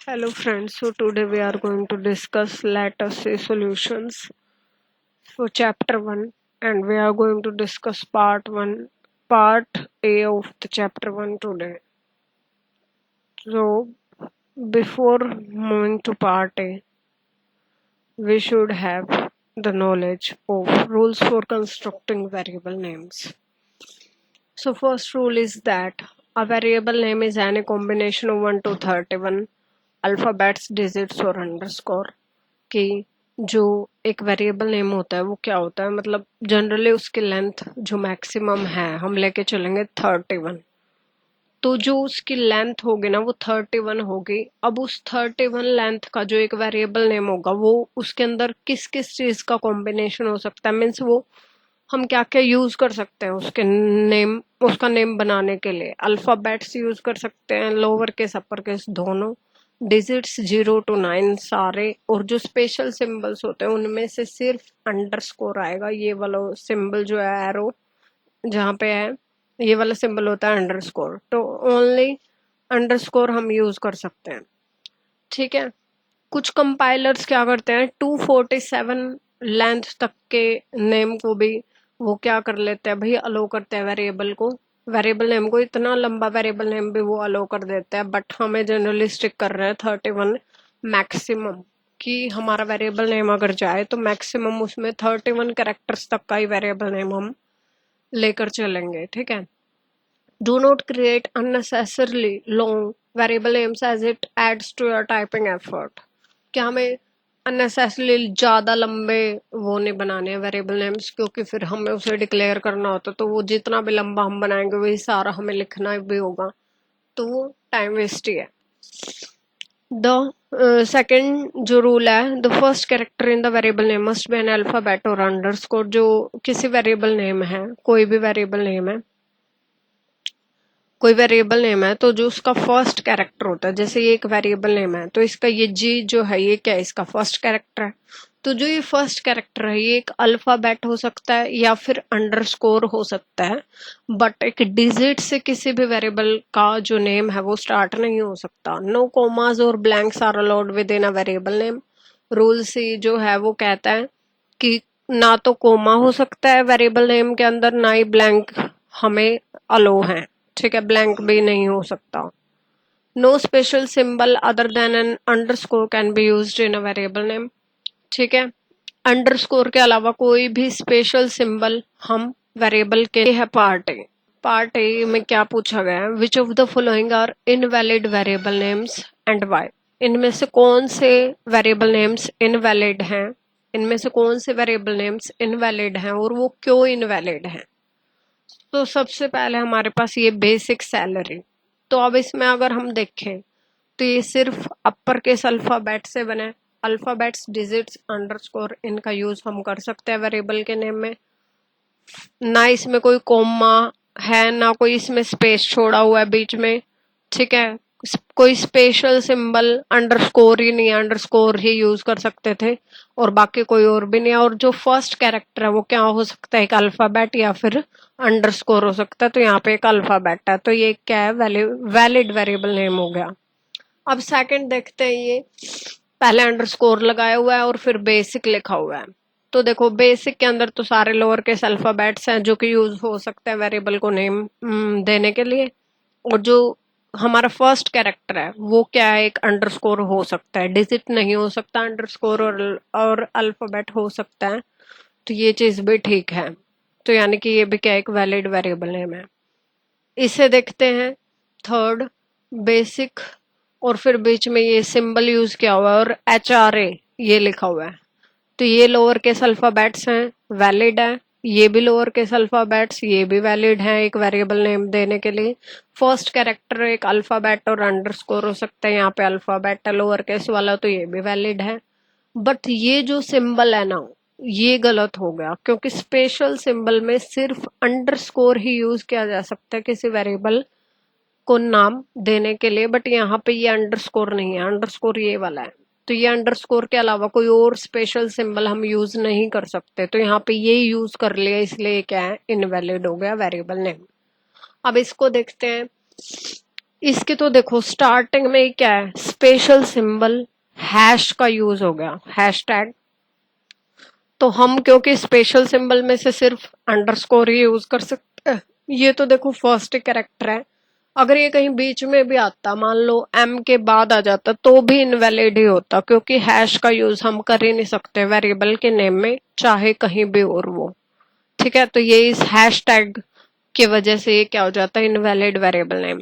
Hello friends, so today we are going to discuss let us say solutions for chapter 1 and we are going to discuss part A of the chapter 1 today. So before moving to part A, we should have the knowledge of rules for constructing variable names. So first rule is that a variable name is any combination of 1 to 31 alphabets, digits और underscore कि जो एक variable name होता है वो क्या होता है, मतलब जनरली उसकी लेंथ जो मैक्सिमम है हम लेके चलेंगे 31। तो जो उसकी लेंथ होगी ना वो 31 होगी। अब उस 31 लेंथ का जो एक वेरिएबल नेम होगा वो उसके अंदर किस किस चीज का कॉम्बिनेशन हो सकता है, मीन्स वो हम क्या क्या यूज कर सकते हैं उसके नेम, उसका नेम बनाने के लिए। अल्फाबेट्स यूज कर सकते हैं, लोअर केस अपर केस दोनों, डिजिट्स 0 to 9 सारे, और जो स्पेशल सिंबल्स होते हैं उनमें से सिर्फ अंडरस्कोर आएगा। ये वाला सिंबल जो है एरो जहाँ पे है ये वाला सिंबल होता है अंडरस्कोर, तो ओनली अंडरस्कोर हम यूज कर सकते हैं। ठीक है, कुछ कंपाइलर्स क्या करते हैं 247 लेंथ तक के नेम को भी वो क्या कर लेते हैं भाई, अलो करते हैं वेरिएबल नेम को इतना लंबा वेरिएबल नेम भी वो अलो कर देते हैं। बट हमें जनरली स्टिक कर रहे हैं 31 मैक्सिमम, कि हमारा वेरिएबल नेम अगर जाए तो मैक्सिमम उसमें 31 कैरेक्टर्स तक का ही वेरिएबल नेम हम लेकर चलेंगे। ठीक है, do not create unnecessarily long variable names as it adds to your typing effort. क्या हमें अननेसेसरली ज़्यादा लंबे वो नहीं बनाने हैं वेरिएबल नेम्स, क्योंकि फिर हमें उसे डिक्लेयर करना होता तो वो जितना भी लंबा हम बनाएंगे वही सारा हमें लिखना भी होगा, तो वो टाइम वेस्ट ही है। द सेकेंड जो रूल है, the first character in the variable name must be an alphabet और अंडरस्कोर। जो किसी वेरिएबल नेम है, कोई भी वेरिएबल नेम है, कोई वेरिएबल नेम है, तो जो उसका फर्स्ट कैरेक्टर होता है, जैसे ये एक वेरिएबल नेम है तो इसका ये जी जो है ये क्या है, इसका फर्स्ट कैरेक्टर है। तो जो ये फर्स्ट कैरेक्टर है ये एक अल्फाबेट हो सकता है या फिर अंडरस्कोर हो सकता है, बट एक डिजिट से किसी भी वेरिएबल का जो नेम है वो स्टार्ट नहीं हो सकता। नो कोमास और blanks are allowed within a variable name. Rule C जो है वो कहता है कि ना तो कोमा हो सकता है वेरिएबल नेम के अंदर, ना ही ब्लैंक हमें अलो है। ठीक है, ब्लैंक भी नहीं हो सकता। No special symbol other than an underscore can be used in a variable name. ठीक है, अंडरस्कोर के अलावा कोई भी स्पेशल सिंबल हम वेरिएबल के है। पार्ट ए में क्या पूछा गया है, which of the following are invalid variable names and why. इनमें से कौन से वेरिएबल नेम्स इनवैलिड हैं, इनमें से कौन से वेरिएबल नेम्स इनवैलिड हैं और वो क्यों इनवैलिड हैं। तो सबसे पहले हमारे पास ये बेसिक सैलरी। तो अब इसमें अगर हम देखें तो ये सिर्फ अपर केस अल्फाबेट से बने, अल्फाबेट्स, डिजिट्स, अंडरस्कोर, इनका यूज हम कर सकते हैं वेरिएबल के नेम में। ना इसमें कोई कोमा है, ना कोई इसमें स्पेस छोड़ा हुआ है बीच में। ठीक है, कोई स्पेशल सिंबल अंडरस्कोर ही नहीं है, अंडरस्कोर ही यूज कर सकते थे और बाकी कोई और भी नहीं है। और जो फर्स्ट कैरेक्टर है वो क्या हो सकता है, एक अल्फाबेट या फिर अंडरस्कोर हो सकता है। तो यहाँ पे एक अल्फाबेट है, तो ये क्या है, वैलिड वेरिएबल नेम हो गया। अब सेकंड देखते हैं, ये पहले अंडरस्कोर लगाया हुआ है और फिर बेसिक लिखा हुआ है। तो देखो बेसिक के अंदर तो सारे लोअर केस अल्फाबेट्स हैं जो कि यूज हो सकते हैं वेरिएबल को नेम देने के लिए। और जो हमारा फर्स्ट कैरेक्टर है वो क्या है, एक अंडरस्कोर हो सकता है, डिजिट नहीं हो सकता, अंडरस्कोर और अल्फाबेट हो सकता है। तो ये चीज भी ठीक है, तो यानी कि ये भी क्या एक वैलिड वेरिएबल नेम है। इसे देखते हैं थर्ड, बेसिक और फिर बीच में ये सिंबल यूज किया हुआ है और HRA ये लिखा हुआ है। तो ये लोअर केस अल्फाबेट्स हैं, वैलिड है। ये भी लोअर केस अल्फाबेट्स, ये भी वैलिड है एक वेरिएबल नेम देने के लिए। फर्स्ट कैरेक्टर एक अल्फाबेट और अंडरस्कोर हो सकता है, यहाँ पे अल्फाबेट है लोअर केस वाला, तो ये भी वैलिड है। बट ये जो सिंबल है ना ये गलत हो गया, क्योंकि स्पेशल सिंबल में सिर्फ अंडरस्कोर ही यूज किया जा सकता है किसी वेरिएबल को नाम देने के लिए। बट यहाँ पे ये अंडरस्कोर नहीं है, अंडरस्कोर ये वाला है। तो ये अंडरस्कोर के अलावा कोई और स्पेशल सिंबल हम यूज नहीं कर सकते, तो यहाँ पे ये यूज कर लिया, इसलिए क्या है, इनवैलिड हो गया वेरिएबल नेम। अब इसको देखते हैं इसके तो देखो स्टार्टिंग में ही क्या है, स्पेशल सिंबल हैश का यूज हो गया, हैश टैग। तो हम क्योंकि स्पेशल सिंबल में से सिर्फ अंडरस्कोर ही यूज कर सकते हैं। ये तो देखो फर्स्ट कैरेक्टर है, अगर ये कहीं बीच में भी आता, मान लो एम के बाद आ जाता, तो भी इनवैलिड ही होता, क्योंकि हैश का यूज हम कर ही नहीं सकते वेरिएबल के नेम में, चाहे कहीं भी और वो। ठीक है, तो ये इस हैश टैग की वजह से ये क्या हो जाता है, इनवैलिड वेरिएबल नेम।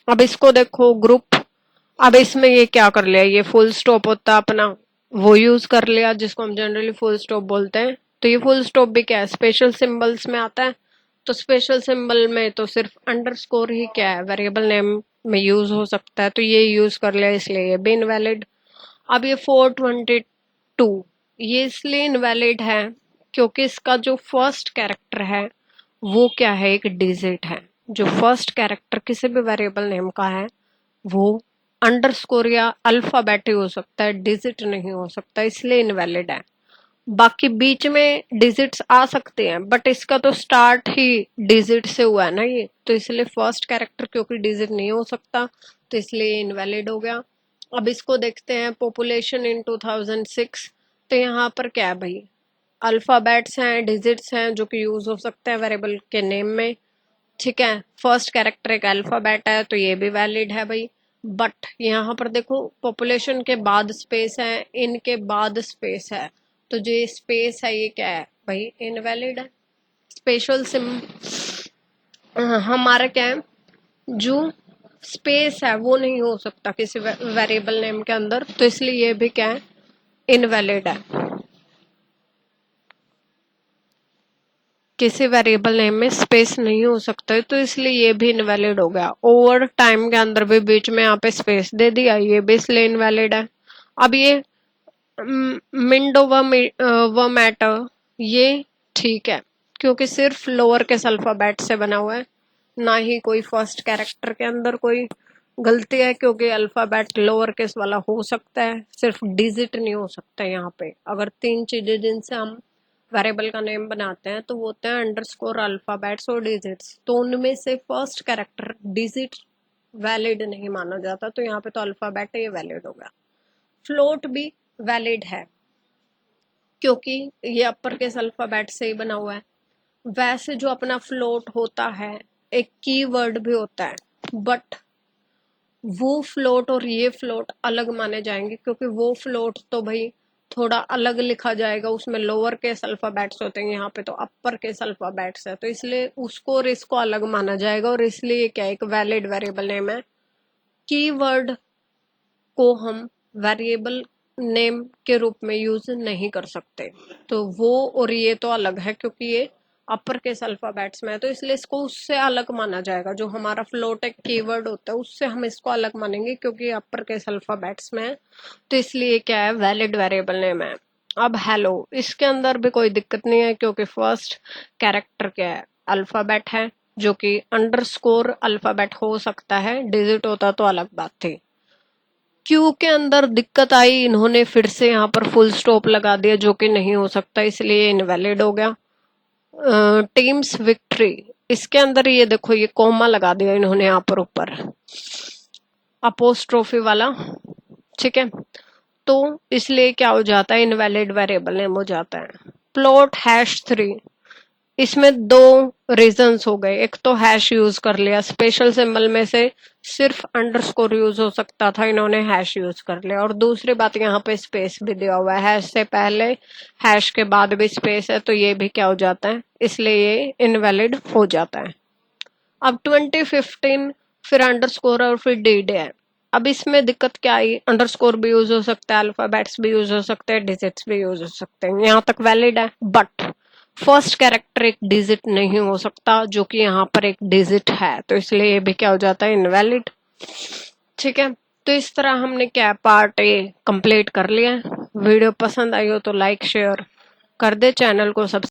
अब इसको देखो ग्रुप, अब इसमें ये क्या कर लिया, ये फुल स्टॉप होता अपना, वो यूज कर लिया जिसको हम जनरली फुल स्टॉप बोलते हैं। तो ये फुल स्टॉप भी क्या है, स्पेशल सिंबल्स में आता है। तो स्पेशल सिंबल में तो सिर्फ अंडरस्कोर ही क्या है, वेरिएबल नेम में यूज हो सकता है, तो ये यूज कर लिया, इसलिए ये भी इनवैलिड। अब ये 422 ये इसलिए इनवैलिड है क्योंकि इसका जो फर्स्ट कैरेक्टर है वो क्या है, एक डिजिट है। जो फर्स्ट कैरेक्टर किसी भी वेरिएबल नेम का है वो अंडरस्कोर या अल्फाबेट ही हो सकता है, डिजिट नहीं हो सकता, इसलिए इनवैलिड है। बाकी बीच में डिजिट्स आ सकते हैं, बट इसका तो स्टार्ट ही डिजिट से हुआ है ना ये, तो इसलिए फर्स्ट कैरेक्टर क्योंकि डिजिट नहीं हो सकता, तो इसलिए इनवैलिड हो गया। अब इसको देखते हैं, पॉपुलेशन इन 2006। तो यहाँ पर क्या है भाई, अल्फाबेट्स हैं, डिजिट्स हैं जो कि यूज हो सकते हैं वेरिएबल के नेम में। ठीक है, फर्स्ट कैरेक्टर एक अल्फाबेट है, तो ये भी वैलिड है भाई। बट यहाँ पर देखो पॉपुलेशन के बाद स्पेस है, इनके बाद स्पेस है, तो जो ये स्पेस है ये क्या है भाई, इनवैलिड है। स्पेशल सिम हमारा क्या है, जो स्पेस है वो नहीं हो सकता किसी वेरिएबल नेम के अंदर, तो इसलिए ये भी क्या है, इनवैलिड है। किसी वेरिएबल नेम में स्पेस नहीं हो सकता है, तो इसलिए ये भी इनवैलिड हो गया। ओवर टाइम के अंदर भी बीच में यहाँ पे स्पेस दे दिया, ये भी इसलिए इनवैलिड है। अब ये मिंडो व मैटर, ये ठीक है क्योंकि सिर्फ लोअर केस अल्फाबेट से बना हुआ है, ना ही कोई फर्स्ट कैरेक्टर के अंदर कोई गलती है, क्योंकि अल्फाबेट लोअर केस वाला हो सकता है, सिर्फ डिजिट नहीं हो सकता। यहाँ पे अगर तीन चीजें जिनसे हम वेरिएबल का नेम बनाते हैं तो वो होते हैं अंडरस्कोर, अल्फाबेट्स और डिजिट्स, तो उनमें से फर्स्ट कैरेक्टर डिजिट वैलिड नहीं माना जाता, तो यहाँ पे तो अल्फाबेट ये वैलिड होगा। फ्लोट भी वैलिड है क्योंकि ये अपर केस अल्फाबेट से ही बना हुआ है। वैसे जो अपना फ्लोट होता है एक कीवर्ड भी होता है, बट वो फ्लोट और ये फ्लोट अलग माने जाएंगे, क्योंकि वो फ्लोट तो भाई थोड़ा अलग लिखा जाएगा, उसमें लोअर केस अल्फाबेट्स होते हैं, यहाँ पे तो अपर केस अल्फाबेट्स है, तो इसलिए उसको और इसको अलग माना जाएगा, और इसलिए क्या एक वैलिड वेरिएबल नेम है। कीवर्ड को हम वेरिएबल नेम के रूप में यूज नहीं कर सकते, तो वो और ये तो अलग है क्योंकि ये अपर केस अल्फाबेट्स में है, तो इसलिए इसको उससे अलग माना जाएगा। जो हमारा फ्लोट एक कीवर्ड होता है उससे हम इसको अलग मानेंगे क्योंकि अपर केस अल्फाबेट्स में है, तो इसलिए क्या है, वैलिड वेरिएबल नेम है। अब हेलो, इसके अंदर भी कोई दिक्कत नहीं है क्योंकि फर्स्ट कैरेक्टर क्या है, अल्फाबेट है, जो कि अंडरस्कोर अल्फाबेट हो सकता है, डिजिट होता तो अलग बात थी। क्यू के अंदर दिक्कत आई, इन्होंने फिर से यहाँ पर फुल स्टॉप लगा दिया जो कि नहीं हो सकता, इसलिए इनवैलिड हो गया। टीम्स विक्ट्री, इसके अंदर ये देखो ये कोमा लगा दिया इन्होंने यहाँ पर ऊपर अपोस्ट्रोफी वाला। ठीक है, तो इसलिए क्या हो जाता है, इनवैलिड वेरिएबल नेम हो जाता है। प्लॉट #3, इसमें दो रीजंस हो गए, एक तो हैश यूज कर लिया, स्पेशल सिंबल में से सिर्फ अंडरस्कोर यूज हो सकता था, इन्होंने हैश यूज कर लिया, और दूसरी बात यहाँ पे स्पेस भी दिया हुआ है, हैश से पहले हैश के बाद भी स्पेस है, तो ये भी क्या हो जाता है, इसलिए ये इनवैलिड हो जाता है। अब 2015 फिर अंडरस्कोर और फिर डीड है। अब इसमें दिक्कत क्या आई, अंडरस्कोर भी यूज हो सकता है, अल्फाबेट्स भी यूज हो सकते हैं, डिजिट्स भी यूज हो सकते हैं, यहाँ तक वैलिड है। बट फर्स्ट कैरेक्टर एक डिजिट नहीं हो सकता, जो कि यहाँ पर एक डिजिट है, तो इसलिए ये भी क्या हो जाता है, इनवैलिड। ठीक है, तो इस तरह हमने क्या पार्ट ए कंप्लीट कर लिया है। वीडियो पसंद आई हो तो लाइक शेयर कर दे, चैनल को सब्सक्राइब